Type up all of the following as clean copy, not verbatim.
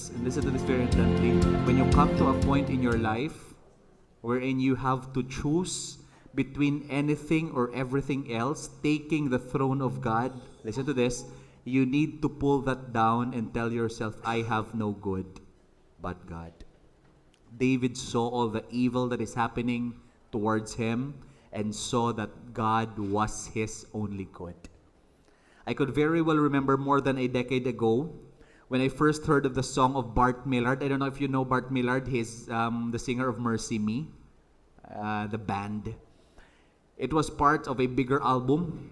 this, and listen to this very intently. When you come to a point in your life wherein you have to choose between anything or everything else, taking the throne of God, listen to this, you need to pull that down and tell yourself, I have no good but God. David saw all the evil that is happening towards him and saw that God was his only good. I could very well remember more than a decade ago when I first heard of the song of Bart Millard. I don't know if you know Bart Millard. He's the singer of Mercy Me, the band. It was part of a bigger album,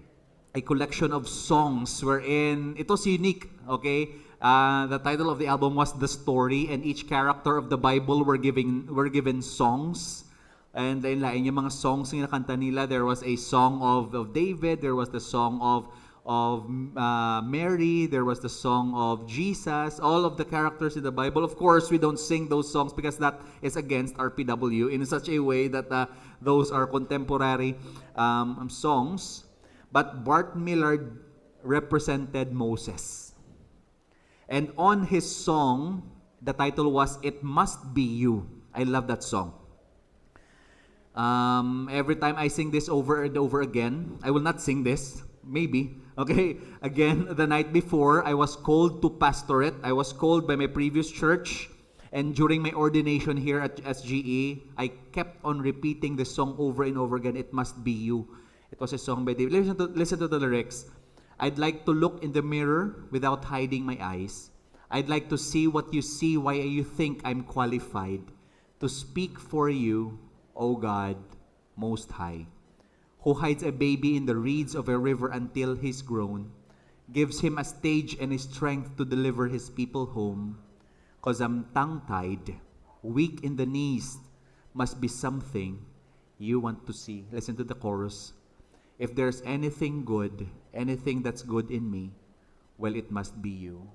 a collection of songs wherein it was unique, okay? The title of the album was The Story, and each character of the Bible were given songs. And then yung mga songs na nakanta nila, there was a song of David, there was the song of Mary, there was the song of Jesus, all of the characters in the Bible. Of course, we don't sing those songs because that is against RPW in such a way that those are contemporary songs. But Bart Millard represented Moses. And on his song, the title was It Must Be You. I love that song. Every time I sing this over and over again, I will not sing this, maybe. Okay, again, the night before, I was called to pastorate. I was called by my previous church. And during my ordination here at SGE, I kept on repeating this song over and over again, It Must Be You. It was a song by David. Listen to the lyrics. I'd like to look in the mirror without hiding my eyes. I'd like to see what you see, why you think I'm qualified to speak for you, O God, Most High, who hides a baby in the reeds of a river until he's grown, gives him a stage and a strength to deliver his people home. 'Cause I'm tongue-tied, weak in the knees, must be something you want to see. Listen to the chorus. If there's anything good, anything that's good in me, well, it must be you,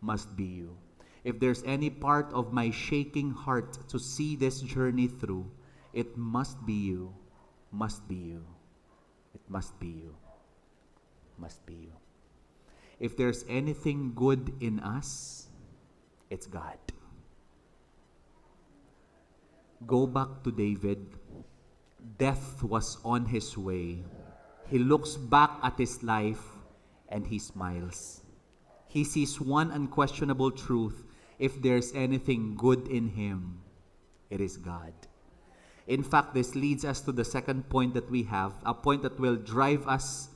must be you. If there's any part of my shaking heart to see this journey through, it must be you, must be you. It must be you, must be you. If there's anything good in us, it's God. Go back to David. Death was on his way. He looks back at his life and he smiles. He sees one unquestionable truth. If there's anything good in him, it is God. In fact, this leads us to the second point that we have, a point that will drive us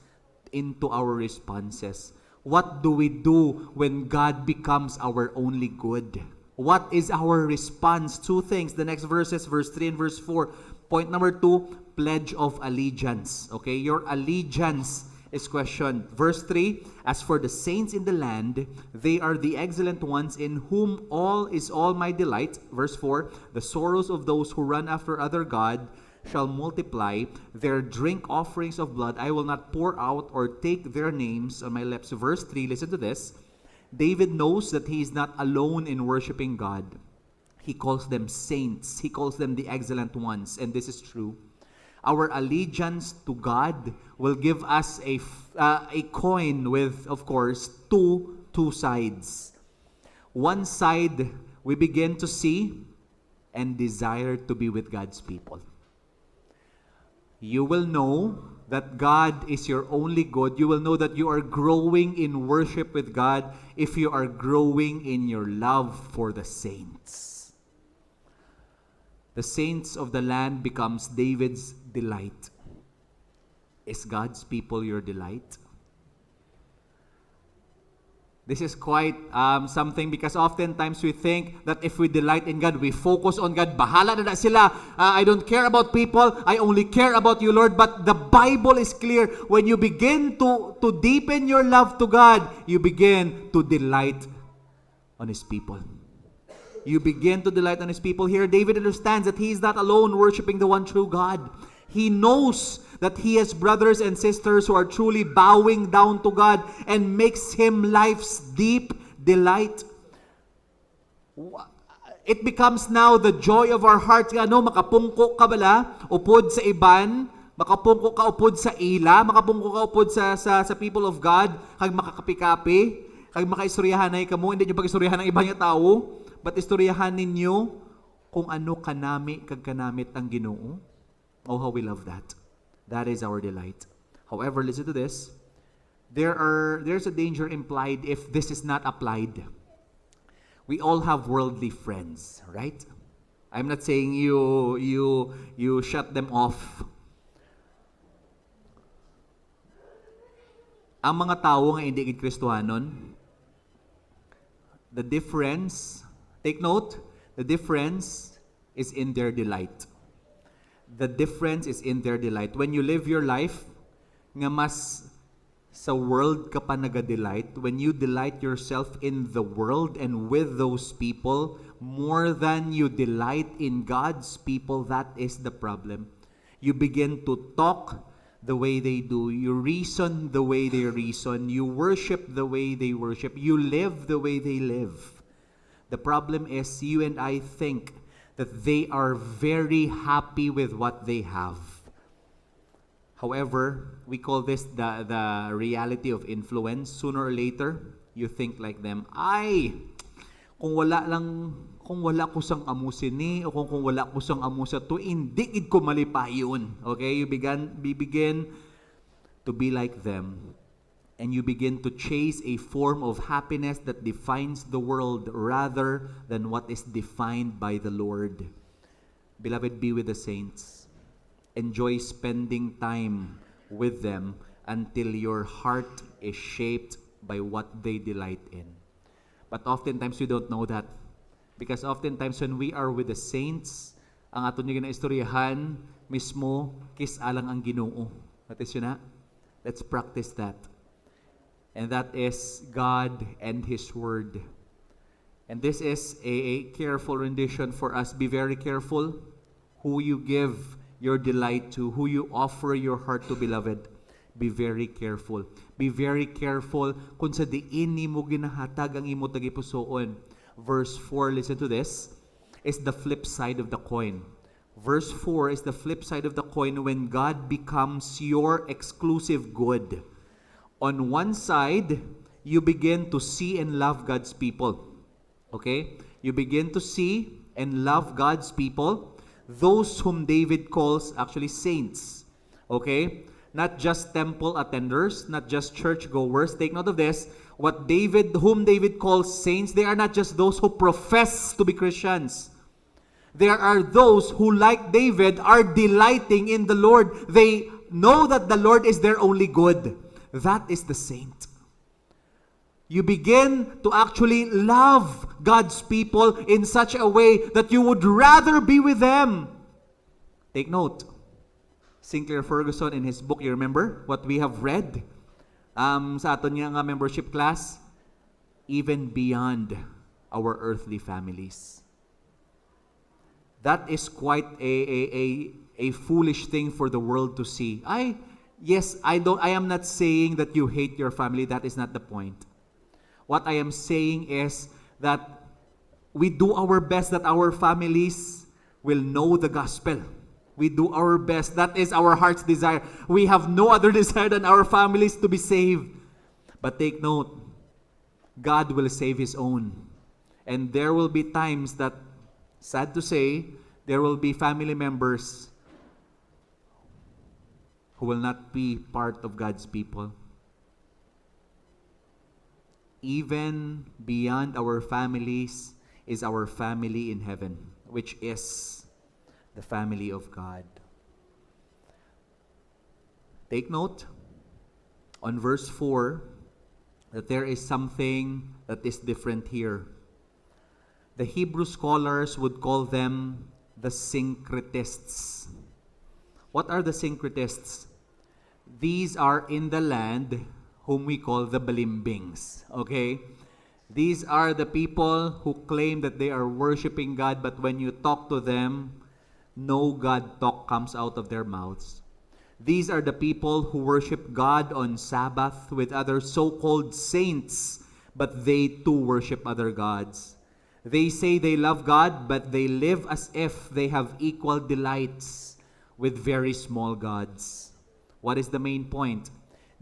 into our responses. What do we do when God becomes our only good? What is our response? Two things. The next verses, verse 3 and verse 4. Point number 2, pledge of allegiance. Okay, your allegiance is questioned. Verse 3, as for the saints in the land, they are the excellent ones in whom all is all my delight. Verse 4, the sorrows of those who run after other God shall multiply. Their drink offerings of blood I will not pour out or take their names on my lips. Verse 3, listen to this. David knows that he is not alone in worshiping God. He calls them saints. He calls them the excellent ones. And this is true. Our allegiance to God will give us a coin with, of course, two sides. One side we begin to see and desire to be with God's people. You will know that God is your only good. You will know that you are growing in worship with God if you are growing in your love for the saints. The saints of the land becomes David's delight. Is God's people your delight? This is quite something because oftentimes we think that if we delight in God, we focus on God. Bahala na sila. I don't care about people. I only care about you, Lord. But the Bible is clear. When you begin to deepen your love to God, you begin to delight on His people. You begin to delight on His people. Here, David understands that he is not alone worshiping the one true God. He knows that he has brothers and sisters who are truly bowing down to God and makes him life's deep delight. It becomes now the joy of our hearts. Ano, makapungko ka bala, upod sa iban, makapungko ka upod sa ila, makapungko ka upod sa people of God, kag makakapi-kapi. kag makaistoryahan na kamo, hindi nyo pag-istoryahan ng iba nga tao, but istoryahan ninyo kung ano kanami kag kanamit ang Ginoo. Oh, how we love that. That is our delight. However, listen to this. There's a danger implied if this is not applied. We all have worldly friends, right? I'm not saying you shut them off. Ang mga tao nga hindi gid Kristohanon, the difference, take note, the difference is in their delight. The difference is in their delight. When you live your life, nga mas sa world ka pa naga-delight, when you delight yourself in the world and with those people, more than you delight in God's people, that is the problem. You begin to talk the way they do. You reason the way they reason. You worship the way they worship. You live the way they live. The problem is you and I think that they are very happy with what they have. However, we call this the reality of influence. Sooner or later, you think like them. Ay, kung wala ko sang amusin ni, o kung wala ko sang amusa to, hindi ko malipayon. Okay? You begin to be like them. And you begin to chase a form of happiness that defines the world rather than what is defined by the Lord. Beloved, be with the saints. Enjoy spending time with them until your heart is shaped by what they delight in. But oftentimes we don't know that. Because oftentimes when we are with the saints, ang ato nyo ginaistoryahan, mismo, kis alang ang Ginoo. That is yun na. Let's practice that. And that is God and His Word. And this is a careful rendition for us. Be very careful who you give your delight to, who you offer your heart to, beloved. Be very careful. Be very careful kung sa diin ni mo ginahatag ang imo tagipusoon. Verse 4, listen to this, is the flip side of the coin. Verse 4 is the flip side of the coin when God becomes your exclusive good. On one side, you begin to see and love God's people. Okay? You begin to see and love God's people, those whom David calls actually saints. Okay? Not just temple attenders, not just church goers. Take note of this. Whom David calls saints, they are not just those who profess to be Christians. There are those who, like David, are delighting in the Lord. They know that the Lord is their only good. That is the saint. You begin to actually love God's people in such a way that you would rather be with them. Take note. Sinclair Ferguson in his book, you remember what we have read sa aton niya nga membership class? Even beyond our earthly families. That is quite a foolish thing for the world to see. I am not saying that you hate your family. That is not the point. What I am saying is that we do our best that our families will know the gospel. We do our best. That is our heart's desire. We have no other desire than our families to be saved. But take note, God will save His own. And there will be times that, sad to say, there will be family members who will not be part of God's people. Even beyond our families is our family in heaven, which is the family of God. Take note on verse 4 that there is something that is different here. The Hebrew scholars would call them the syncretists. What are the syncretists? These are in the land whom we call the balimbings. Okay? These are the people who claim that they are worshiping God, but when you talk to them, no God talk comes out of their mouths. These are the people who worship God on Sabbath with other so-called saints, but they too worship other gods. They say they love God, but they live as if they have equal delights with very small gods. What is the main point?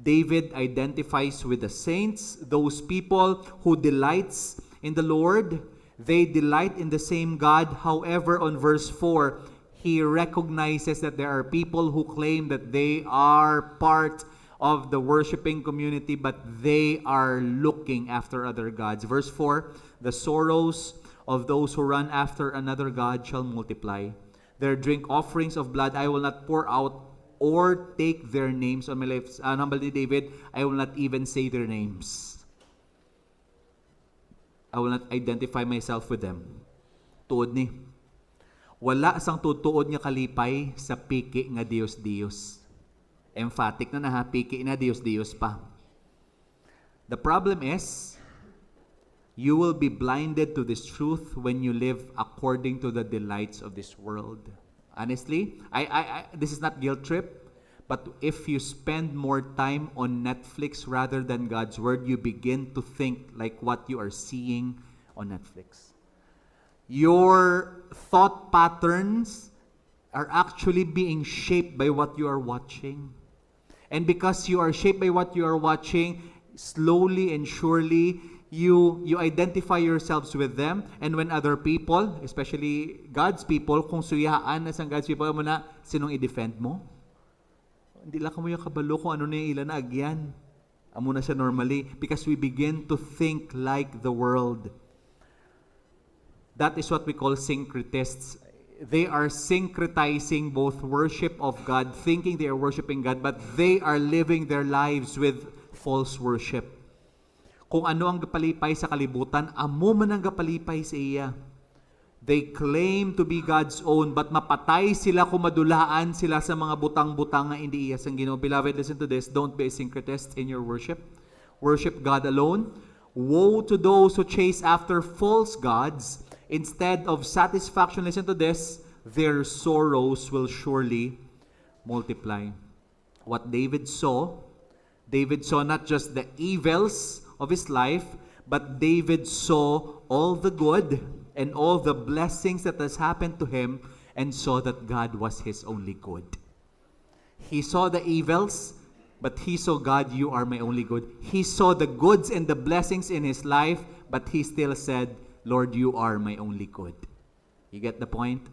David identifies with the saints, those people who delights in the Lord. They delight in the same God. However, on verse 4, he recognizes that there are people who claim that they are part of the worshiping community, but they are looking after other gods. Verse 4, the sorrows of those who run after another god shall multiply. Their drink offerings of blood I will not pour out or take their names on my lips. Humble ni David, I will not even say their names. I will not identify myself with them. Tuod ni. Wala sang tutuod nga kalipay sa piki nga Dios-Dios. Emphatic na ha, piki na Dios-Dios pa. The problem is, you will be blinded to this truth when you live according to the delights of this world. Honestly, this is not guilt trip, but if you spend more time on Netflix rather than God's Word, you begin to think like what you are seeing on Netflix. Your thought patterns are actually being shaped by what you are watching. And because you are shaped by what you are watching, slowly and surely, you identify yourselves with them. And when other people, especially God's people, kung suyaan na sang God's people mo na, sinong i-defend mo? Hindi lang mo yung kabalo kung ano na yung ilan na agyan. Amo na siya normally. Because we begin to think like the world. That is what we call syncretists. They are syncretizing both worship of God, thinking they are worshiping God, but they are living their lives with false worship. Kung ano ang gapalipay sa kalibutan, amo man ang gapalipay sa iya. They claim to be God's own, but mapatay sila kung madulaan sila sa mga butang-butang nga hindi iya sang Ginoo. Beloved, listen to this. Don't be a syncretist in your worship. Worship God alone. Woe to those who chase after false gods. Instead of satisfaction, listen to this, their sorrows will surely multiply. What David saw not just the evils of his life, but David saw all the good and all the blessings that has happened to him and saw that God was his only good. He saw the evils, but he saw God, you are my only good. He saw the goods and the blessings in his life, but he still said, Lord, you are my only good. You get the point?